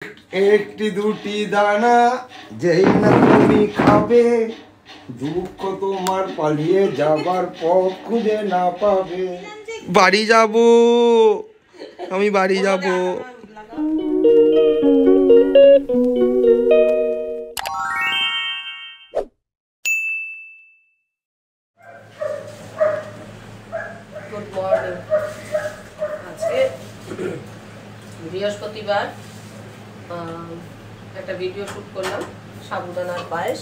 একটি দুটি দানা যেই না তুমি খাবে, দুঃখ তোমার পালিয়ে যাবার পথ খুঁজে না পাবে। বাড়ি যাব, আমি বাড়ি যাব। Good morning. আজকে বৃহস্পতিবার, একটা ভিডিও শ্যুট করলাম, সাবুদানার পায়েস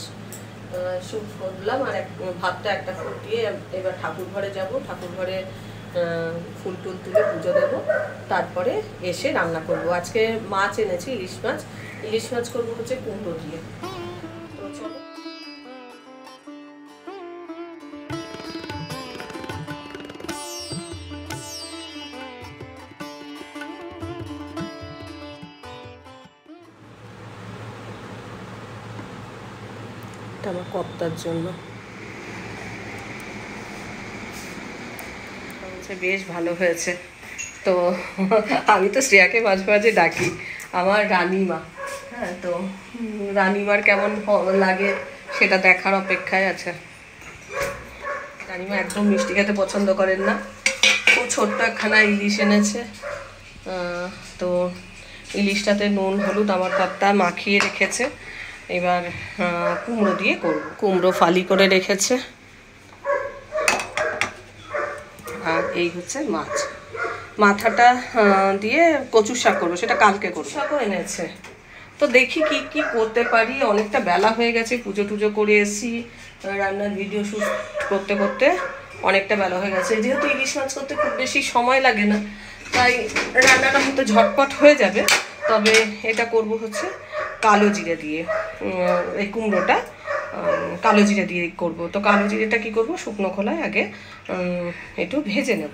শ্যুট করলাম, আর ভাতটা একটা ফুটিয়ে এবার ঠাকুর ঘরে যাব। ঠাকুর ঘরে ফুল টুল তুলে পুজো দেবো, তারপরে এসে রান্না করব। আজকে মাছ এনেছি, ইলিশ মাছ করবো হচ্ছে কুমড়ো দিয়ে। তো চলো। আমার কর্তার জন্য বেশ ভালো হয়েছে। তো আমি তো শ্রেয়াকে মাঝে মাঝে ডাকি আমার রানীমা। হ্যাঁ, তো রানীমার কেমন লাগে সেটা দেখার অপেক্ষায় আছে। রানীমা একদম মিষ্টি খেতে পছন্দ করেন না। খুব ছোট্ট একখানা ইলিশ এনেছে। তো ইলিশটাতে নুন হলুদ আমার কর্তা মাখিয়ে রেখেছে। এবার কুমড়ো দিয়ে করব। কুমড়ো ফালি করে রেখেছে। আর এই হচ্ছে মাছ, মাথাটা দিয়ে কচুর শাক করবো, সেটা কালকে করবো। শাকও এনেছে, তো দেখি কি কি করতে পারি। অনেকটা বেলা হয়ে গেছে, পুজো টুজো করে এসেছি, রান্নার ভিডিও শ্যুট করতে করতে অনেকটা বেলা হয়ে গেছে। যেহেতু ইলিশ মাছ করতে খুব বেশি সময় লাগে না, তাই রান্নাটা হয়তো ঝটপট হয়ে যাবে। তবে এটা করব হচ্ছে কালো জিরে দিয়ে। এই কুমড়োটা কালো জিরে দিয়ে করব। তো কালো জিরেটা কি করব, শুকনো খোলায় আগে একটু ভেজে নেব।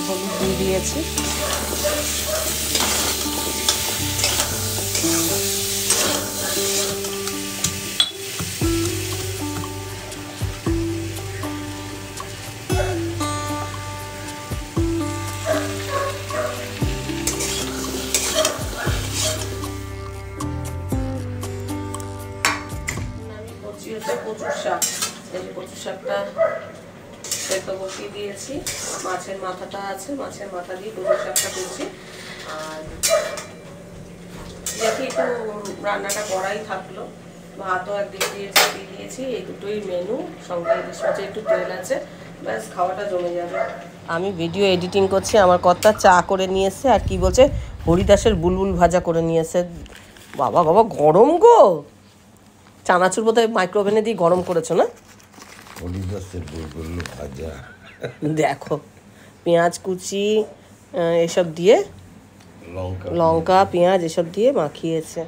হলুদ দিয়ে দিয়েছি। কচুর শাক, এই যে কচুর শাকটা সেদ্ধ বসিয়ে দিয়েছি। মাছের মাথাটা আছে, মাছের মাথা দিয়ে কচুর শাকটা করছি। আর দেখি একটু রান্নাটা করাই থাকলো, ভাতও একদিক দিয়ে চাপিয়ে দিয়েছি। এই দুটোই মেনু, সঙ্গে ইলিশ মাছে একটু তেল আছে, ব্যাস খাওয়াটা জমে যাবে। আমি ভিডিও এডিটিং করছি, আমার কর্তা চা করে নিয়ে এসছে, আর কি বলছে হরিদাসের বুলবুল ভাজা করে নিয়ে এসছে। বাবা বাবা, গরম গো! চানাচুর বোধহয় মাইক্রোওভেনে দিয়ে গরম করেছো না? হরিদাসের বুলবুল ভাজা, দেখো পেঁয়াজ কুচি এসব দিয়ে, লঙ্কা পেঁয়াজ এসব দিয়ে মাখিয়েছে।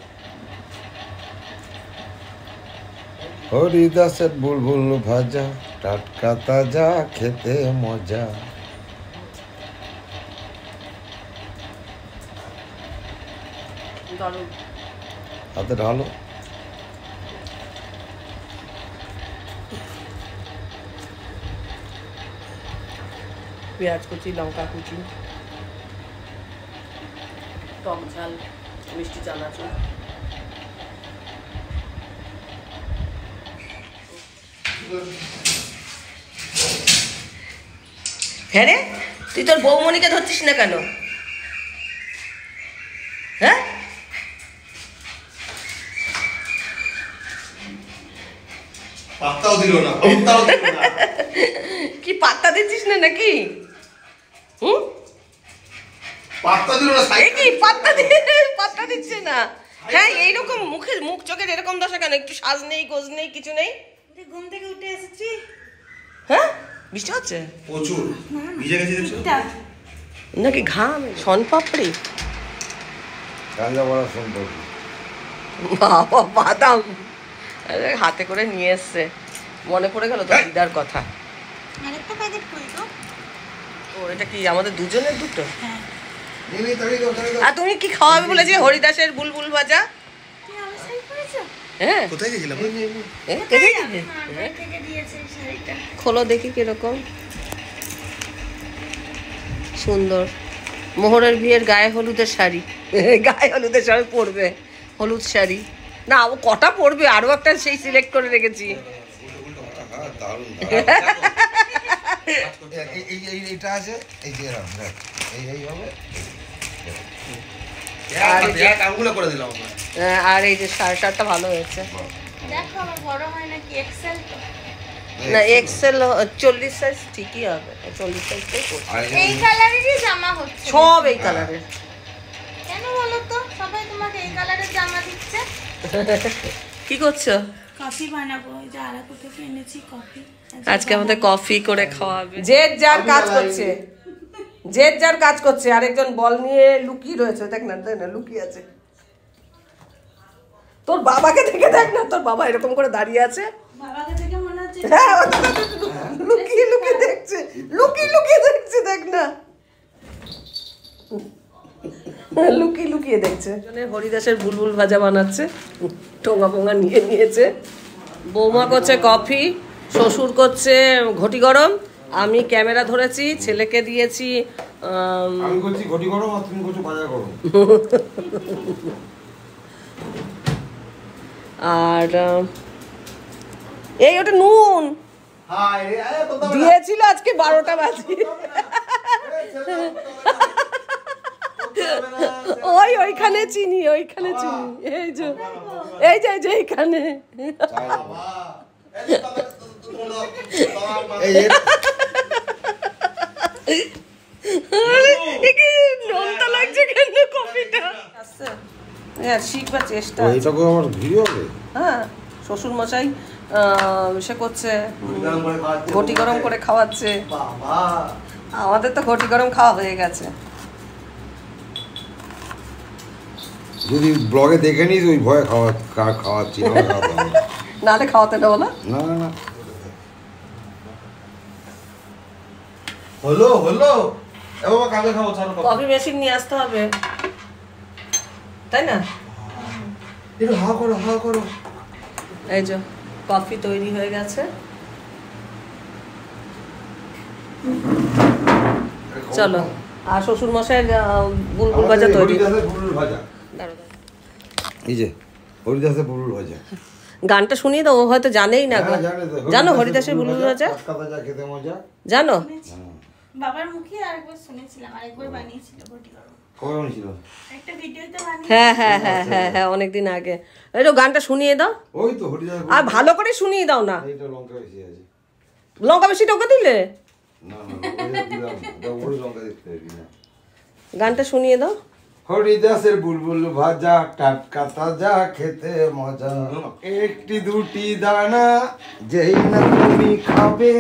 হরিদাসের বুলবুল ভাজা, টাটকা তাজা, খেতে মজা। হাতে ঢালো। পেঁয়াজ কুচি, লঙ্কা কুচি, টক ঝাল, মিষ্টি চানাচুর। হ্যাঁ রে, তুই তোর বৌমণিকে ধরছিস না কেন? হ্যাঁ, পাত্তাও দিল না। কি পাত্তা দিচ্ছিস না নাকি? পাত্তা দিল না, কি পাত্তা দিচ্ছে না? হ্যাঁ, এইরকম মুখ চোখের এরকম দশা কেন? একটু সাজ নেই, গোজ নেই, কিছু নেই। ঘুম থেকে উঠে এসেছি। হ্যাঁ, বৃষ্টি হচ্ছে প্রচুর ভিজে গেছে নাকি? ঘাম, শনপাপড়ি, গাঁজা বড়া সম্পর্কে বাবা বাদাম হাতে করে নিয়ে এসছে। মনে পড়ে গেল তো দিদার কথা। আরেকটা প্যাকেট কই তো? ও, এটা কি আমাদের দুজনের দুটো? হ্যাঁ। আর তুমি কি খাওয়াবে বলেছি? হরিদাসের বুলবুল ভাজা। তুমি আমার শাড়ি পরেছো? হ্যাঁ, কোথায় গেছিলাম? মায়ের থেকে দিয়েছে এই শাড়িটা। খোলো দেখি কিরকম সুন্দর। মোহরের বিয়ের গায়ে হলুদের শাড়ি, গায়ে হলুদের শাড়ি পরবে, হলুদ শাড়ি। না ও কটা পরবে, আরো একটা সেই সিলেক্ট করে রেখেছি। এইটা আছে, এই যে এই হবে। করে দিলাম আমরা। আর এই যে শার্টটা ভালো হয়েছে। দেখো আমার বড় হয় নাকি এক্সেল তো? না এক্সেল 40 সাইজ ঠিকই হবে, 40 সাইজটাই করছি। এই কালারেরই জামা হচ্ছে সব এই কালারের। কেন বলো তো? সবাই তোমাকে এই কালারের জামা দিচ্ছে। কি করছো? কফি বানাবো, এই যে আরাকু থেকে এনেছি কফি। আজকে আমাদের কফি করে খাওয়াবে। যে যার কাজ করছে, যে যার কাজ করছে। আরেকজন বল নিয়ে লুকিয়ে রয়েছে, দেখ না, দেখ না, লুকিয়ে আছে। তোর বাবাকে দেখে দেখ না, তোর বাবা এরকম করে দাঁড়িয়ে আছে। বাবাকে দেখে মনে হচ্ছে হ্যাঁ, লুকিয়ে লুকিয়ে দেখছে, লুকিয়ে লুকিয়ে দেখছে, দেখ না, লুকিয়ে লুকিয়ে দেখছে। হরিদাসের বুলবুল ভাজা বানাচ্ছে, টোঙা পোঙা নিয়ে নিয়েছে। বৌমা করছে কফি, শ্বশুর করছে ঘটি গরম, আমি ক্যামেরা ধরেছি, ছেলেকে দিয়েছি। আমি করছি ঘটি গরম আর তুমি করছো ভাজা গরম। আর এই ওটা নুন দিয়েছিল আজকে 12টা বাজে। ওইখানে চিনি, ওইখানে চিনি, এই যে এই যে এই যে এইখানে। নোনতা লাগছে কেন কফিটা? হ্যাঁ, শিখবার চেষ্টা। এটা করে আমার ভিডিও হবে। হ্যাঁ, শ্বশুর মশাই সে করছে ঘটি গরম করে খাওয়াচ্ছে। আমাদের তো ঘটি গরম খাওয়া হয়ে গেছে। যদি ব্লগে দেখে নিস ওই ভয়ে খাওয়াচ্ছি, নাহলে খাওয়াতে দেবো না। না না হলো হলো এবার কাকে খাবো? ছাড়ো কফি মেশিন নিয়ে আসতে হবে, তাই না? একটু হা করো, হা করো। এই যে কফি তৈরি হয়ে গেছে। চলো, আর শ্বশুর মশাইয়ের বুলবুল ভাজা তৈরি। বুলবুল ভাজা, এই যে হরিদাসের বুলবুল ভাজা। গানটা শুনিয়ে দাও, ও হয়তো জানেই না। জানো হরিদাসের বুলবুল ভাজা? খেতে মজা জানো? বাবার মুখে আরেকবার শুনেছিলাম, আরেকবার বানিয়েছিল ঘটি গরম। কবে হয়েছিল? একটা ভিডিওতে বানিয়ে। হ্যাঁ হ্যাঁ হ্যাঁ হ্যাঁ হ্যাঁ, অনেকদিন আগে। একটু গানটা শুনিয়ে দাও, ওই তো হরিদাস। আর ভালো করে শুনিয়ে দাও না। এইটা লঙ্কা বেশি আছে। লঙ্কা বেশি টোকা দিলে? না না, দিলাম ওই লঙ্কা দিতে হবে না। গানটা শুনিয়ে দাও। হরিদাসের বুলবুল ভাজা, টাটকা তাজা, খেতে মজা। একটি দুটি দানা যেই না তুমি খাবে,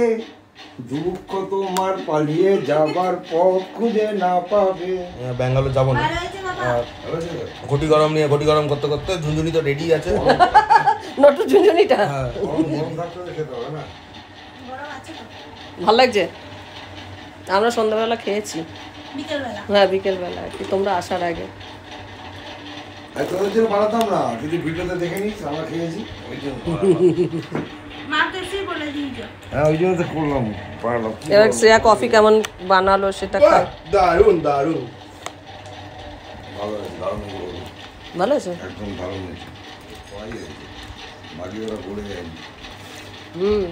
দুঃখ তোমার পালিয়ে যাবার পথ খুঁজে না পাবে। ব্যাঙ্গালোর যাবো না। ভালো হয়েছে বাবা। ঘটি গরম নিয়ে ঘটি গরম করতে করতে ঝুনঝুনি তো রেডি আছে। নটু ঝুনঝুনিটা গরম থাকতে খেতে হবে না। গরম আছে তো? ভালো লাগছে। আমরা সন্ধ্যাবেলা খেয়েছি। বিকেলবেলা। হ্যাঁ, বিকেলবেলা কি তোমরা আসার আগে। তোদের জন্য বানাতাম না, যদি ভিডিওতে দেখে নিস আমরা খেয়েছি ওই জন্য। মা তো এসেই বলে দিয়েছো। হ্যাঁ, ওই জন্য তো করলাম, পারলাম। এবার শ্রেয়া কফি কেমন বানালো সেটা খাই। দারুন দারুন, ভালো হয়েছে, দারুণ হয়েছে। ভালো আছে, একদম দারুণ হয়েছে। বাকি ওরা বলে যায়।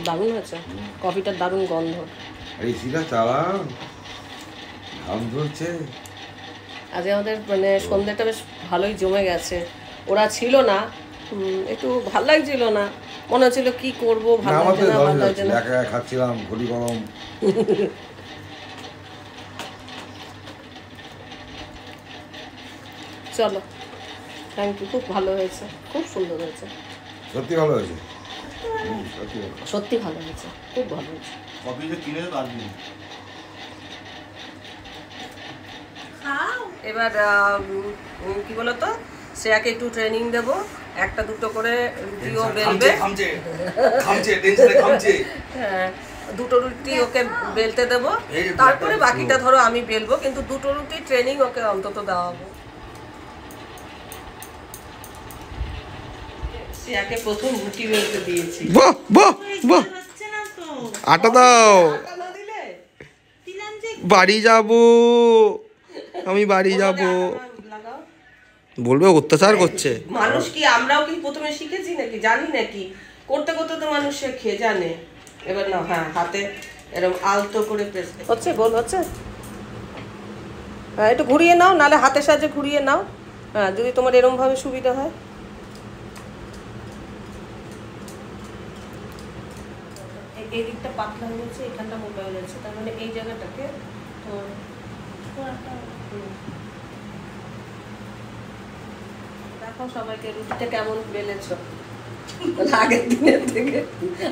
দারুণ হয়েছে। কফিটার দারুণ গন্ধ। এই সিধা চালা ঘাম ধরছে। আজ আমাদের মানে সন্ধ্যাটা বেশ ভালোই জমে গেছে। ওরা ছিল না, একটু ভাল লাগছিল না, মনে হচ্ছিল কি করবো, ভালো লাগছে না, ভালো লাগছে না। একা একা খাচ্ছিলাম ঘটি গরম। চলো, থ্যাংক ইউ, খুব ভালো হয়েছে, খুব সুন্দর হয়েছে, সত্যি ভালো হয়েছে, সত্যি ভালো। সত্যি ভালো হয়েছে, খুব ভালো হয়েছে। কফি যে কিনে রাখবি। খাও। এবার কি বলতো, শ্রেয়াকে একটু ট্রেনিং দেবো, একটা দুটো করে রুটিও বেলবে। খামছে খামছে টেনশনে খামছে। হ্যাঁ, দুটো রুটি ওকে বেলতে দেবো, তারপরে বাকিটা ধরো আমি বেলবো, কিন্তু দুটো রুটি ট্রেনিং ওকে অন্তত দেওয়াবো। শ্রেয়াকে প্রথম রুটি বেলতে দিয়েছি। বাহ বাহ বাহ, হচ্ছে না তো। আটা দাও, আটা না দিলে দিলাম যে বাড়ি যাব, আমি বাড়ি যাব। লাগাও। বলবে অত্যাচার করছে। মানুষ কি, আমরাও কি প্রথমে শিখেছি নাকি, জানি নাকি? করতে করতে তো মানুষ শেখে, জানে। এবার না, হ্যাঁ, হাতে এরকম আলতো করে প্রেস হচ্ছে, গোল হচ্ছে। হ্যাঁ, একটু ঘুরিয়ে নাও, নাহলে হাতের সাহায্যে ঘুরিয়ে নাও। হ্যাঁ, যদি তোমার এরকম ভাবে সুবিধা হয়। এই দিকটা পাতলা হয়ে গেছে, এখানটা মোটা হয়ে যাচ্ছে, তার মানে এই জায়গাটাকে দেখো সবাইকে রুটিটা কেমন বেলেছো আগের দিনের থেকে।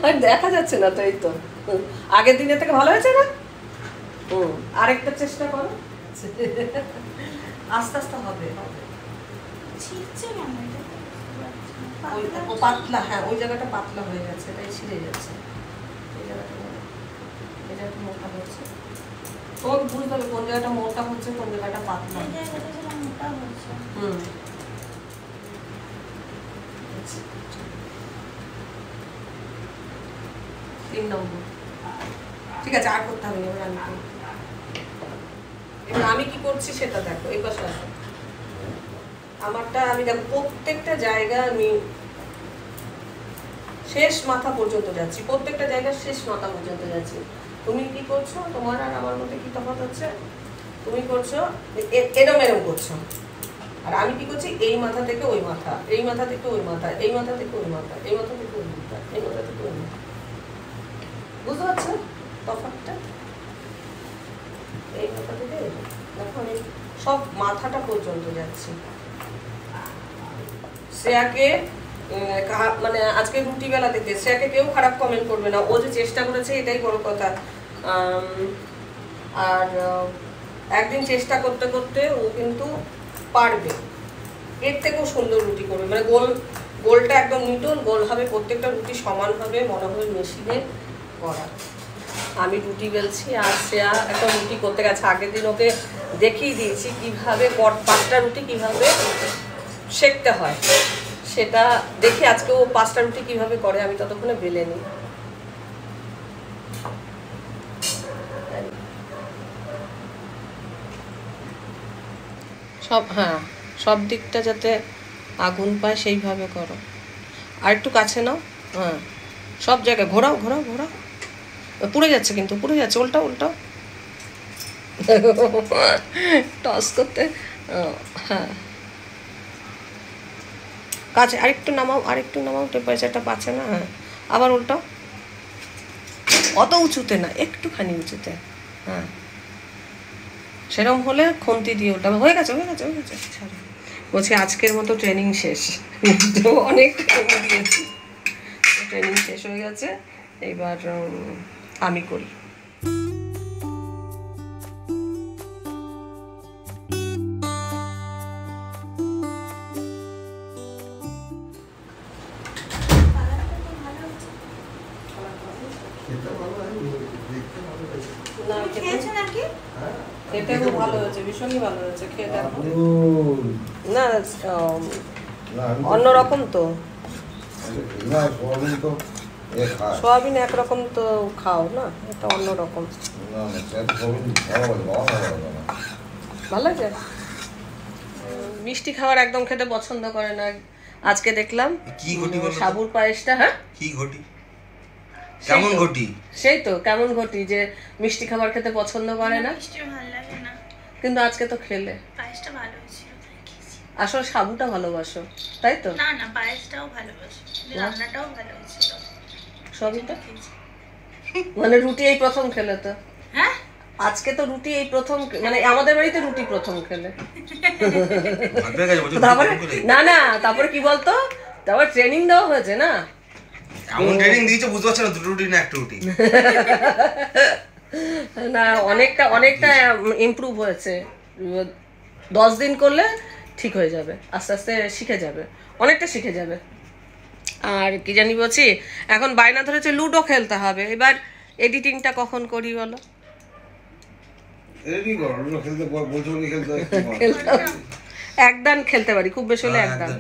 আর দেখা যাচ্ছে না তো, এই তো আগের দিনের থেকে ভালো হয়েছে না? আরেকটা চেষ্টা করো, আস্তে আস্তে হবে। ছিটছে কেন এটা? ও পাতলা, হ্যাঁ ওই জায়গাটা পাতলা হয়ে যাচ্ছে, তাই ছিঁড়ে যাচ্ছে। এই জায়গাটা মোটা হচ্ছে, তোমাকে বুঝতে হবে কোন জায়গাটা মোটা হচ্ছে, কোন জায়গাটা পাতলা। এই জায়গাটা যেটা মোটা হচ্ছে। ঠিক আছে, আর করতে হবে না। এবার আমি কি করছি সেটা দেখো, এই পাশে আসো। আমারটা আমি দেখো প্রত্যেকটা জায়গা আমি শেষ মাথা পর্যন্ত যাচ্ছি, প্রত্যেকটা জায়গার শেষ মাথা পর্যন্ত যাচ্ছি। তুমি কি করছো, তোমার আর আমার মধ্যে কি তফাৎ হচ্ছে? তুমি করছো এরম এরম করছো, আর আমি কি করছি এই মাথা থেকে ওই মাথা, এই মাথা থেকে ওই মাথা, এই মাথা থেকে ওই মাথা, এই মাথা থেকে ওই মাথা, এই মাথা থেকে ওই মাথা। বুঝতে পারছো তফাৎটা? এই মাথা থেকে দেখো আমি সব মাথাটা পর্যন্ত যাচ্ছি। শ্রেয়াকে মানে আজকে রুটি বেলা থেকে শ্রেয়াকে কেউ খারাপ কমেন্ট করবে না, ও যে চেষ্টা করেছে এটাই বড় কথা। আর একদিন চেষ্টা করতে করতে ও কিন্তু পারবে, এর থেকেও সুন্দর রুটি করবে। মানে গোলটা একদম নিটন গোল হবে, প্রত্যেকটা রুটি সমান হবে, মনে হবে মেশিনে করা। আমি রুটি বেলছি আর শ্রেয়া একটা রুটি করতে গেছে। আগের দিন ওকে দেখিয়ে দিয়েছি কিভাবে 5টা রুটি কিভাবে সেঁকতে হয়, সেটা দেখে আজকে ও 5টা রুটি কিভাবে করে আমি ততক্ষণে বেলে নিই। সব, হ্যাঁ, সব দিকটা যাতে আগুন পায় সেইভাবে করো। আর একটু কাছে নাও, হ্যাঁ, সব জায়গায় ঘোরাও ঘোরাও ঘোরাও। পুড়ে যাচ্ছে, কিন্তু পুড়ে যাচ্ছে, উল্টাও উল্টাও। টস করতে, হ্যাঁ, কাছে আরেকটু নামাও, আরেকটু নামাও, টেম্পারেচারটা পাচ্ছে না। হ্যাঁ, আবার উল্টাও, অত উঁচুতে না, একটুখানি উঁচুতে। হ্যাঁ, সেরকম হলে খুন্তি দিয়ে ওটা হয়ে গেছে হয়ে গেছে হয়ে গেছে। বলছি আজকের মতো ট্রেনিং শেষ, অনেক ট্রেনিং দিয়েছি, ট্রেনিং শেষ হয়ে গেছে, এবার আমি করি। খেয়েছো নাকি? খেতে খুব ভালো হয়েছে, ভীষণই ভালো হয়েছে, খেয়ে দেখো। না অন্যরকম তো, সোয়াবিন একরকম তো খাও না, এটা অন্যরকম। ভালো লাগছে। মিষ্টি খাবার একদম খেতে পছন্দ করে না। আজকে দেখলাম কি ঘটি বলো? সাবুর পায়েসটা। হ্যাঁ, কি ঘটি? কেমন ঘটি? সেই তো কেমন ঘটি যে মিষ্টি খাবার খেতে পছন্দ করে না, মিষ্টি ভালো লাগে না, কিন্তু আজকে তো খেলে। পায়েসটা ভালো হয়েছিল তাই খেয়েছি। আসলে সাবুটা ভালোবাসো, তাই তো? না না, পায়েসটাও ভালোবাসি, রান্নাটাও ভালো হয়েছিল, সবই তো। খেয়েছি। মানে রুটি এই প্রথম খেলে তো? হ্যাঁ, আজকে তো রুটি এই প্রথম, মানে আমাদের বাড়িতে রুটি প্রথম খেলে। ভাববে গেছে বলছো তারপরে না না, তারপরে কি বলতো, তারপর ট্রেনিং দেওয়া হয়েছে না। এমন ট্রেনিং দিয়েছে বুঝতে পারছ না, দুটো রুটি না একটা রুটি। না, অনেকটা অনেকটা ইমপ্রুভ হয়েছে। 10 দিন করলে ঠিক হয়ে যাবে, আস্তে আস্তে শিখে যাবে, অনেকটা শিখে যাবে। আর কি জানি বলছি, এখন বায়না ধরেছে লুডো খেলতে হবে। এবার এডিটিংটা কখন করি বলো? রেডি করো, লুডো খেলতে বলছো বলে খেলতে একদান খেলতে পারি, খুব বেশি হলে একদান।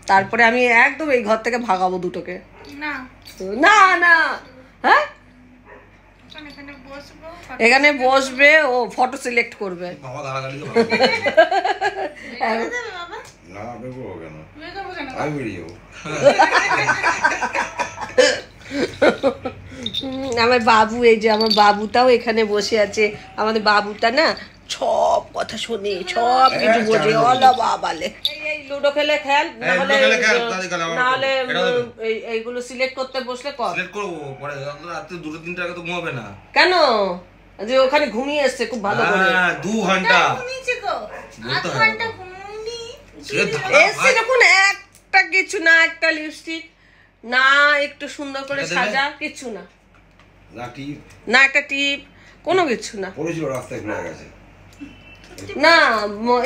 তারপরে আমি একদম এই ঘর থেকে ভাগাবো দুটোকে। না না না, হ্যাঁ এখানে বসবো, এখানে বসবে, ও ফটো সিলেক্ট করবে। বাবা গালাগালি তো দেবে বাবা, না বেরোবো কেন, বের করবো কেন? আমি বেরিয়ে যাবো। আমার বাবু, এই যে আমার বাবুটাও এখানে বসে আছে। আমাদের বাবুটা না সব কথা শুনে, সব কিছু বোঝে। ওলা বাবালে, এই লুডো খেলে খেল, না হলে না হলে এইগুলো সিলেক্ট করতে বসলে কর। সিলেক্ট করবো পরে, রাত্রে 2-3টা আগে তো ঘুমাবে না। কেন? যে ওখানে ঘুমিয়ে এসছে খুব ভালো করে। হ্যাঁ 2 ঘন্টা ঘুমিয়েছি গো, আধ বলতে হবে। ঘন্টা ঘুমুনি। সে ধাঁধা এসছে ভাই। যখন একটা কিছু না, একটা লিপস্টিক না, একটু সুন্দর করে এটা দেবে? সাজা, কিছু না, লাঠি না একটা টিপ, কোনো কিছু না। পড়েছিল রাস্তায় ঘুরে গেছে। না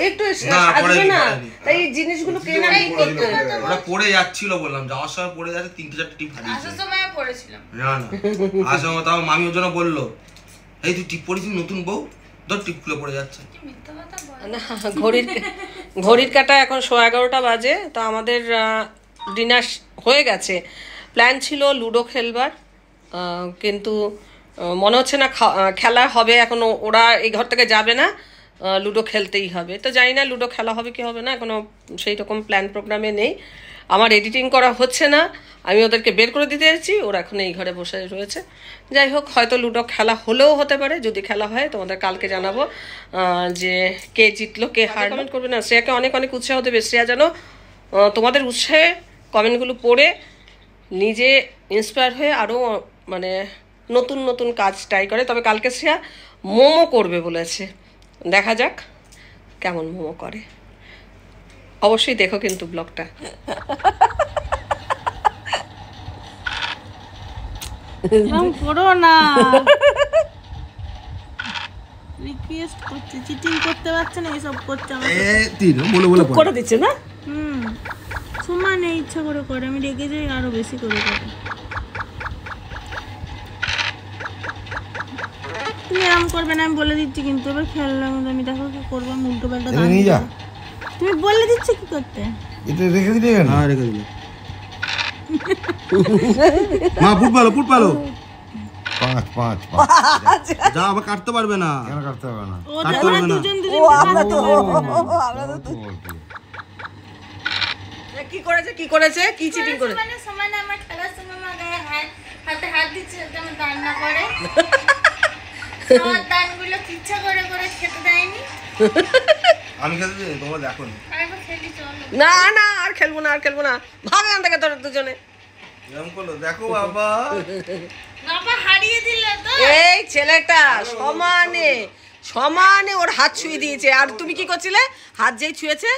একটু না, সাজবে পড়েনি, না, পড়েনি। তাই এই জিনিসগুলো কেনা কি করতে? ওরা পড়ে যাচ্ছিল বললাম, যাওয়ার সময় পড়ে যাচ্ছে, 3-4টা টিপ হারিয়েছে। আসার সময় পড়েছিলাম। না না, আসার সময় তাও মামি ওর জন্য বললো, এই তুই টিপ পড়েছিস নতুন বউ, ধর টিপ খুলে পড়ে যাচ্ছে। কি মিথ্যা কথা বল। না, ঘড়ির কাটা এখন 11:15 বাজে। তো আমাদের ডিনার হয়ে গেছে। প্ল্যান ছিল লুডো খেলবার, কিন্তু মনে হচ্ছে না খেলা হবে। এখন ওরা এই ঘর থেকে যাবে না, লুডো খেলতেই হবে। তো জানি না লুডো খেলা হবে কি হবে না, এখনো সেই রকম প্ল্যান প্রোগ্রামে নেই। আমার এডিটিং করা হচ্ছে না, আমি ওদেরকে বের করে দিতে যাচ্ছি, ওরা এখন এই ঘরে বসে রয়েছে। যাই হোক, হয়তো লুডো খেলা হলেও হতে পারে। যদি খেলা হয় তোমাদের কালকে জানাবো যে কে জিতলো কে হারলো। কমেন্ট করবে না, শ্রেয়াকে অনেক অনেক উৎসাহ দেবে। শ্রেয়া যেন তোমাদের উৎসাহে কমেন্টগুলো পড়ে নিজে ইন্সপায়ার হয়ে আরও মানে নতুন নতুন কাজ ট্রাই করে। তবে কালকে শ্রেয়া মোমো করবে বলেছে, দেখা যাক কেমন মোমো করে। অবশ্যই দেখো কিন্তু ব্লগটা। করো না, রিকোয়েস্ট করছে, চিটিং করতে পারছে না, এসব করছে আমার। করে দিচ্ছে না, সমানে ইচ্ছা করে করে, আমি রেগে যাই আরো বেশি করে করে। তুমি এরকম করবে না, আমি বলে দিচ্ছি কিন্তু। এবার খেললাম আমি, দেখো কি করবো, আমি উল্টো পাল্টা দান নিয়ে যা, তুমি বলে দিচ্ছ কি করতে। এটা রেখে দিলে কেন? হ্যাঁ রেখে দিলে মা, ফুট পালো 5 যা, আবার কাটতে পারবে না। কেন কাটতে হবে না? ও কাটতে তোমরা হবে না। দুজন কি করেছে কি করেছে, কি চিটিং করে? সমানে সমানে আমার খেলার সময় আমার গায়ে হাতে হাত দিচ্ছে যাতে আমি দান না করে। আমার দানগুলো ইচ্ছা করে করে খেতে দেয়নি। আমি খেলতে দিই, তোমরা দেখো নি। আরেকবার খেলি চলো। না না, আর খেলবো না, আর খেলবো না, ভাগ এখান থেকে তোরা দুজনে। এরকম করলো, দেখো বাবা। বাবা হারিয়ে দিল তো। এই ছেলেটা সমানে সমানে ওর হাত ছুঁয়ে দিয়েছে, আর তুমি কি করছিলে? হাত যেই ছুঁয়েছে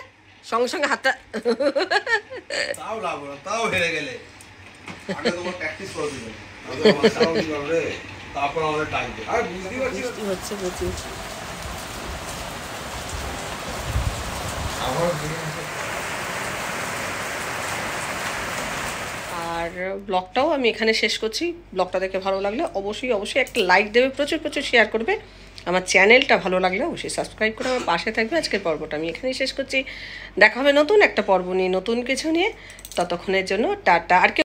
সঙ্গে সঙ্গে হাতটা তাও লাভ হলো, তাও হেরে গেলে। আগে তোমার প্র্যাকটিস করে দিবে, তারপর আমাদের টাইম দেবে। আর বুঝতে পারছি না। বৃষ্টি হচ্ছে প্রচুর। আর ব্লগটাও আমি এখানে শেষ করছি। ব্লগটা দেখে ভালো লাগলে অবশ্যই অবশ্যই একটা লাইক দেবে, প্রচুর প্রচুর শেয়ার করবে। আমার চ্যানেলটা ভালো লাগলে অবশ্যই সাবস্ক্রাইব করে আমার পাশে থাকবে। আজকের পর্বটা আমি এখানেই শেষ করছি। দেখা হবে নতুন একটা পর্ব নিয়ে, নতুন কিছু নিয়ে। ততক্ষণের জন্য টাটা। আর